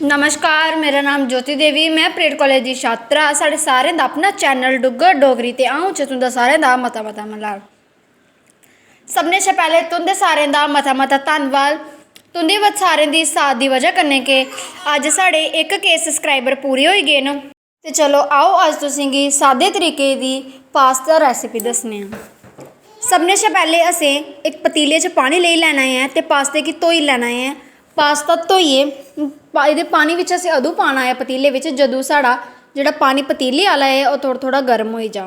नमस्कार, मेरा नाम ज्योति देवी। मैं परेड कॉलेज की छात्रा। साढ़े सारें दा अपना चैनल डुग्गर डोगरी ते आऊँ च तुंदा सारें दा मता मता मलाल। सबने शा पैह्ले तुंदे सारें दा मता मता धन्नवाद। तुंदी सारें दी साथ दी वजह कन्नै के अज्ज साढ़े 1K सब्सक्राइबर पूरे होई गे न। ते चलो आओ अज्ज तुसेंगी सादे तरीके दी पास्ता रैसिपी दस्सने आं। सबने शा पैह्ले असें एक पतीले च पानी लेई लैना ऐ ते पास्ते गी धोई लैना ऐ। पास्ता धोइयै एह्दे पानी बिच्च असें अदूं पाना ऐ पतीले बिच्च जदूं साढ़ा जेह्ड़ा पानी पतीले आह्ला ऐ ओह् थोह्ड़ा थोह्ड़ा गर्म होई जा।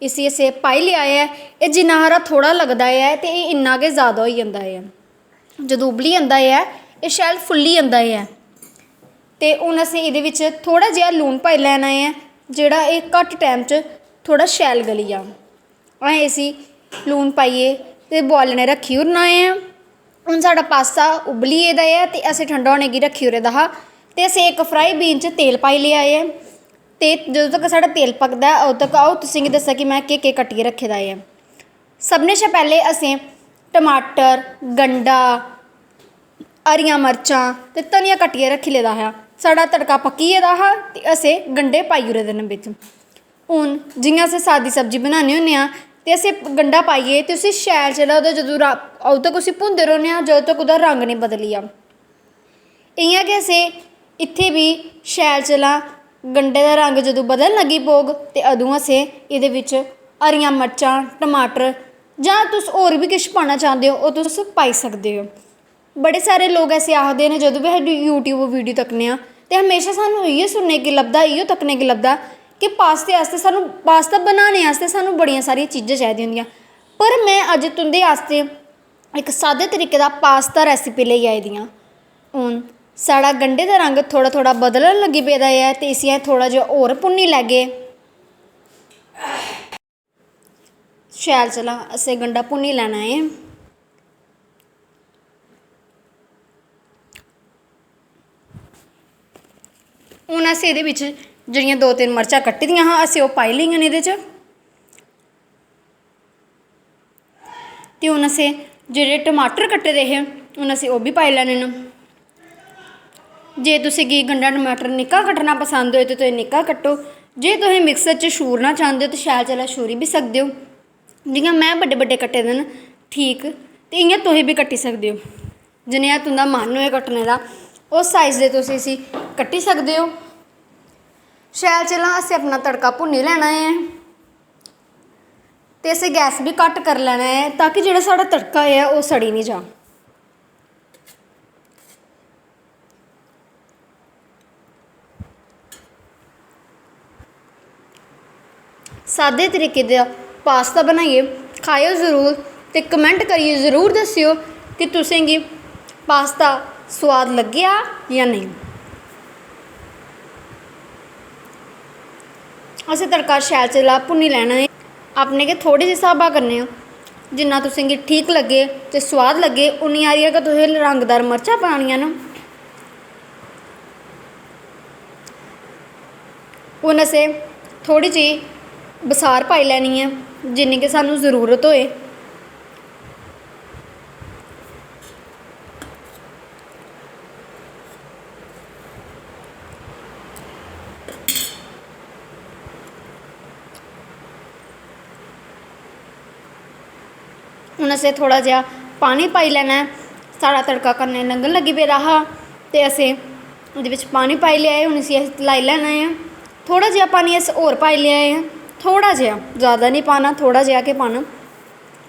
इसी असें पाई लेआ ऐ। एह् जिन्ना हारा थोह्ड़ा लगदा ऐ ते एह् इन्ना गै ज़्यादा होई जंदा ऐ। जदूं उबली जंदा ऐ एह् शैल फुल्ली जंदा ऐ। ते हून असें एह्दे बिच्च थोह्ड़ा जेहा लून पाई लैना ऐ जेह्ड़ा एह् घट्ट टैम च थोह्ड़ा शैल गली जा। असें इसी लून पाइयै ते बोआलने रक्खी ओड़ना ऐ। हून साढ़ा पास्ता उबली गेदा ऐ ते असें ठंडा होने गी रक्खी ओड़े दा हा। ते असें इक फ्राई बीन च तेल पाई लेआ ऐ ते जदूं तक साढ़ा तेल पकदा ऐ उदूं तक आओ तुसेंगी दस्सां कि मैं केह् केह् कट्टियै रक्खे दा ऐ। सभनें शा पैह्लें असें टमाटर, गंढा, हरियां मर्चां ते धनिया कट्टियै रक्खी लेदा हा। साढ़ा तड़का पक्की गेदा हा ते असें गंढे पाई ओड़े दे न बिच्च। हून जियां असें सादी सब्जी बनान्ने होन्ने आं ते असें गंढा पाइयै ते उसी शैल जेल्लै ओह्दा जदूं अदूं तक उसी भुनदे रौह्न्ने आं जदूं तक ओह्दा रंग निं बदली जा। इ'यां गै असें इत्थै बी शैल चला गंढे दा रंग जदूं बदलन लगी पौग ते अदूं असें एह्दे बिच्च हरियां मर्चां, टमाटर जां तुस होर बी किश पाना चांह्दे हो ओह् तुस पाई सकदे हो। बड़े सारे लोग ऐसे आखदे न जदूं बी अस यूट्यूब वीडियो तक्कने आं ते हमेशा सानूं इ'यै सुनने गी लभदा इ'यै तक्कने गी लभदा कि पास्ते आस्तै सानूं पास्ता बनाने आस्तै सानूं बड़ियां सारियां चीज़ां चाहिदियां होंदियां। पर मैं अज्ज तुं'दे आस्तै इक सादे तरीके दा पास्ता रैसिपी लेई आई दी आं। हून साढ़ा गंढे दा रंग थोह्ड़ा थोह्ड़ा बदलन लगी पेदा ऐ ते इसी अस थोह्ड़ा जेहा होर भुन्नी लैगे। शैल चला असें गंढा भुन्नी लैना ऐ। हून अस एह्दे बिच्च जेह्ड़ियां 2-3 मर्चां कट्टी दियां हां असें ओह् पाई लेइयां न एह्दे च। ते हून असें जेह्ड़े टमाटर कट्टे दे हे हून असें ओह् बी पाई लैने न। जे तुसेंगी गंढा टमाटर निक्का कट्टना पसंद होए ते तुस निक्का कट्टो। जे तुसें मिक्सर च छूरना चांह्दे हो ते शैल चला छूरी बी सकदे हो। जियां मैं बड्डे बड्डे कट्टे दे न ठीक ते इ'यां तुस बी कट्टी सकदे हो। जनेहा तुं'दा मन होए कट्टने दा उस साइज दे तुस इसी कट्टी सकदे हो। शैल चला असें अपना तड़का भुन्नी लैना ऐ ते असें गैस बी घट्ट करी लैना ऐ ताकि जेह्ड़ा साढ़ा तड़का ऐ ओह् सड़ी निं जा। सादे तरीके दा पास्ता बनाइयै खाएओ ज़रूर ते कमेंट करियै ज़रूर दस्सेओ कि तुसेंगी पास्ता सोआद लग्गेआ जां नेईं। असें तड़का शैल चला भुन्नी लैना ऐ अपने गै थोह्ड़े जे स्हाबा कन्नै जिन्ना तुसेंगी ठीक लग्गे ते सोआद लग्गे उन्नी हारियां गै तुसें रंगदार मर्चां पानियां न। हून असें थोह्ड़ी जेही बसार पाई लैनी ऐ जिन्नी कि सानूं जरूरत होए। हून असें थोह्ड़ा जेहा पानी पाई लैना ऐ। साढ़ा तड़का कन्नै लंघन लगी पेदा हा ते असें ओह्दे बिच्च पानी पाई लेआ ऐ। हून इसी असें लाई लैना ऐ। थोह्ड़ा जेहा पानी अस होर पाई लेआ ऐ थोह्ड़ा जेहा ज़्यादा नहीं पाना थोह्ड़ा जेहा गै पाना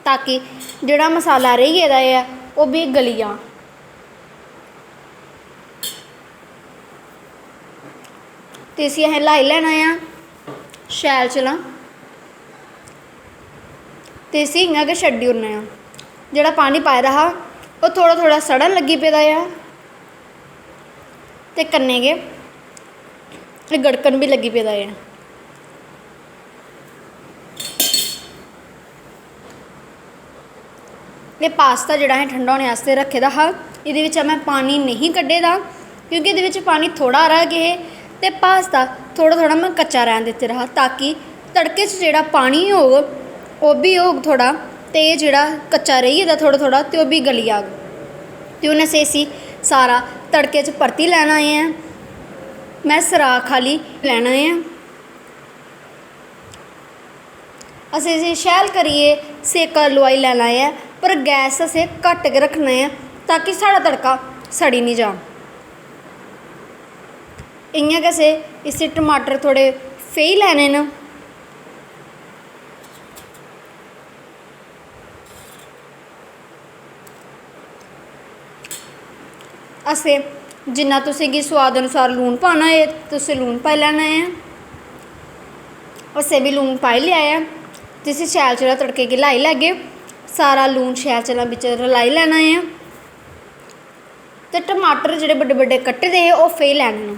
ताकि जेह्ड़ा मसाला रेही गेदा ऐ ओह् बी गली जा। ते इसी असें लाई लैना ऐ शैल चला ते इसी इ'यां गै छड्डी ओड़ना ऐ। जेह्ड़ा पानी पाए दा हा ओह् थोह्ड़ा थोह्ड़ा सड़न लगी पेदा ऐ ते कन्नै गै गड़कन बी लगी पेदा ऐ। ते पास्ता जेह्ड़ा असें ठंडा होने आस्तै रक्खे दा हा एह्दे बिच्चा में पानी नहीं कड्ढे दा क्योंकि एह्दे बिच्च पानी थोह्ड़ा हारा गै हे ते पास्ता थोह्ड़ा थोह्ड़ा में कच्चा रैह्न दित्ते दा हा ताकि तड़के च जेह्ड़ा पानी होग ओह् बी होग थोह्ड़ा ते जेह्ड़ा कच्चा रेही गेदा थोह्ड़ा थोह्ड़ा ते ओह् बी गली जाह्ग। ते हून असें इसी सारा तड़के च परती लैना है। मैं सराख खाली लैना है। असें इसे शैल करिए सेका लुआई लैना है, पर गैस असें घट्ट गै रखना है ताकि साढ़ा तड़का सड़ी नहीं जा। इ'यां गै असें इसी टमाटर थोड़े फेही लैने न। असें जिन्ना तुसेंगी स्वाद अनुसार लून पाना है तुसें लून पाई लैना है। असें भी लून पाई लिया है। जिसी शैल चला तड़के गी लाई लैगे, सारा लून शैल चला बिच रलाई लैना है। ते टमाटर जेह्ड़े बड्डे बड्डे कट्टे दे हे ओह् फेही लैने न।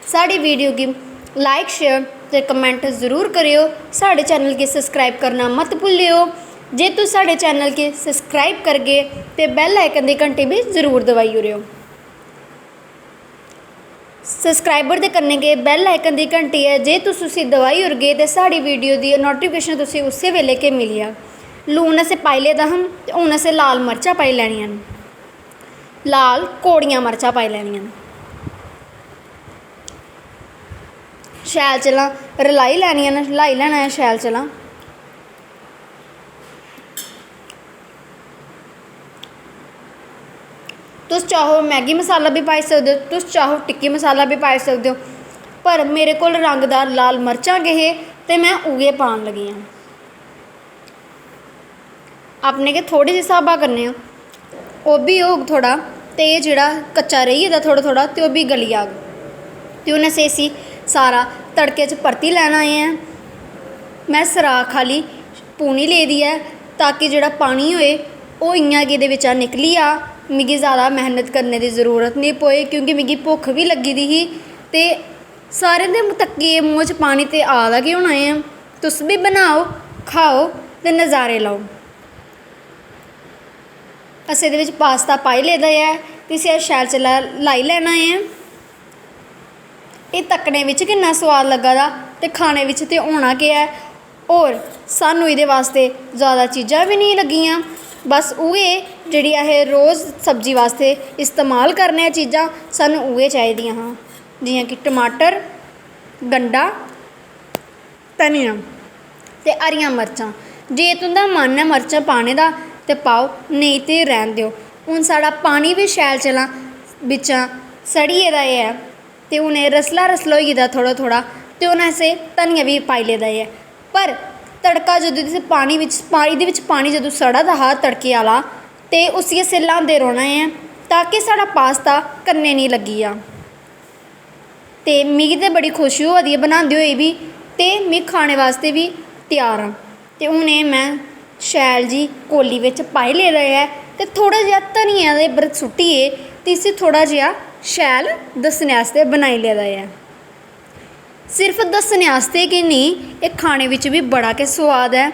साढ़ी वीडियो गी लाइक शेयर ते कमेंट ज़रूर करियो। साढ़े चैनल गी सब्सक्राइब करना मत भुल्लियो। जे तुस साढ़े चैनल गी सब्सक्राइब करगे ते बैल आइकन दी घंटी भी ज़रूर दबाई ओड़ेओ। सब्सक्राइबर दे कन्नै गै बैल आइकन दी घंटी है, जे तुस उसी दबाई ओड़गे ते साढ़ी वीडियो दी नोटिफिकेशन तुसें उस्सै वेले गै मिली जाग। लून असें पाई लेदा हा ते हून असें लाल मर्चां पाई लैनियां न, लाल कौड़ियां मर्चां पाई लैनियां न। शैल चला रलाई लैनियां न, लाई लैना है शैल चला। तुस चाहो मैगी मसाला भी पाई सकदे हो, तुस चाहो टिक्की मसाला भी पाई सकदे हो, पर मेरे कोल रंगदार लाल मर्चां गै हे ते मैं उ'ऐ पान लगी आं। अपने गै थोड़े जे स्हाबा कन्नै ओह् बी होग थोड़ा, ते एह् जेह्ड़ा कच्चा रेही गेदा थोड़ा थोड़ा ते ओह् बी गली जाग। ते हून असें इसी सारा तड़के च परती लैना है। मैं सराख खाली पूनी लेदी है ताकि जेह्ड़ा पानी होए ओह् इ'यां गै एह्दे बिच्चा निकली जा। मिगी ज़्यादा मेहनत करने की जरूरत नहीं पोई क्योंकि मिगी भुक्ख भी लगी दी ही ते सारें दे तक्के मूंह च पानी ते आ दा गै होना है। तुस भी बनाओ, खाओ ते नज़ारे लाओ। असें एह्दे बिच्च पास्ता पाई लेदा है ते इसी शैल चला लाई लैना है। एह् तक्कने बिच्च किन्ना सोआद लग्गा दा ते खाने बिच्च ते होना गै है। होर सानूं एह्दे वास्ते ज़्यादा चीज़ां भी नहीं लग्गियां, बस उ'ऐ जेह्ड़ी असें रोज़ सब्जी वास्ते इस्तेमाल करने चीज़ां सानूं उ'ऐ चाहिदियां हां, जियां कि टमाटर, गंढा, धनिया ते हरियां मर्चां। जे तुं'दा मन है मर्चां पाने दा ते पाओ, नेईं ते रैह्न देओ। हून साढ़ा पानी भी शैल चला बिच्चा सड़ी गेदा ऐ ते हून एह् रसला रसला होई गेदा थोड़ा थोड़ा, ते हून असें धनिया भी पाई लेदा ऐ। पर तड़का जदूं इस पानी बिच्च एह्दे बिच्च पानी जदूं सड़ा दा हा तड़के आह्ला, ते उसी असें ल्हांदे रौह्ना ऐ ताकि साढ़ा पास्ता कन्नै निं लग्गी जा। ते मिगी ते बड़ी खुशी होआ दी ऐ बनांदे होई बी, ते में खाने वास्ते भी त्यार आं। ते हून एह् मैं शैल जी कोली बिच्च पाई लेदा ऐ ते थोड़ा जेहा धनिया दे उप्पर सुट्टियै ते इसी थोड़ा जेहा शैल दस्सने आस्तै बनाई लेदा ऐ। सिर्फ दस्सने आस्तै गै नहीं, एह् खाने बिच्च भी बड़ा गै सोआद ऐ।